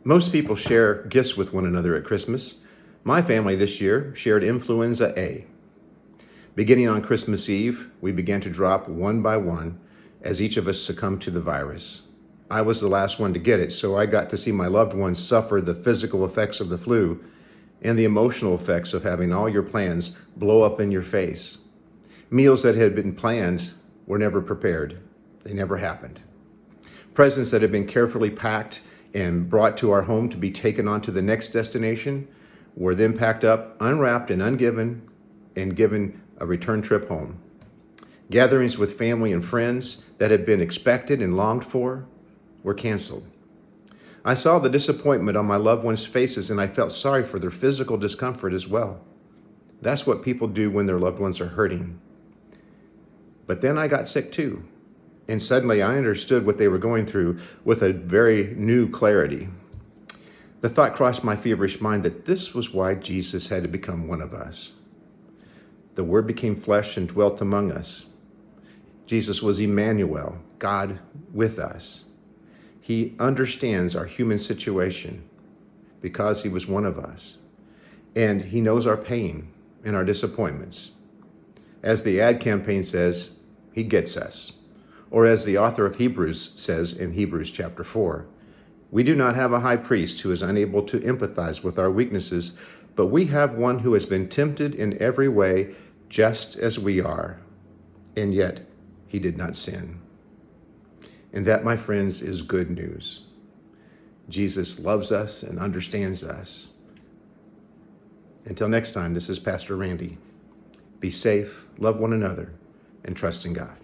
Most people share gifts with one another at Christmas. My family this year shared influenza A. Beginning on Christmas Eve, we began to drop one by one as each of us succumbed to the virus. I was the last one to get it, so I got to see my loved ones suffer the physical effects of the flu and the emotional effects of having all your plans blow up in your face. Meals that had been planned were never prepared. They never happened. Presents that had been carefully packed and brought to our home to be taken on to the next destination were then packed up, unwrapped, and ungiven, and given a return trip home. Gatherings with family and friends that had been expected and longed for were canceled. I saw the disappointment on my loved ones' faces, and I felt sorry for their physical discomfort as well. That's what people do when their loved ones are hurting. But then I got sick too, and suddenly I understood what they were going through with a very new clarity. The thought crossed my feverish mind that this was why Jesus had to become one of us. The Word became flesh and dwelt among us. Jesus was Emmanuel, God with us. He understands our human situation because he was one of us. And he knows our pain and our disappointments. As the ad campaign says, he gets us. Or as the author of Hebrews says in Hebrews chapter 4, we do not have a high priest who is unable to empathize with our weaknesses, but we have one who has been tempted in every way just as we are, and yet he did not sin. And that, my friends, is good news. Jesus loves us and understands us. Until next time, this is Pastor Randy. Be safe, love one another, and trust in God.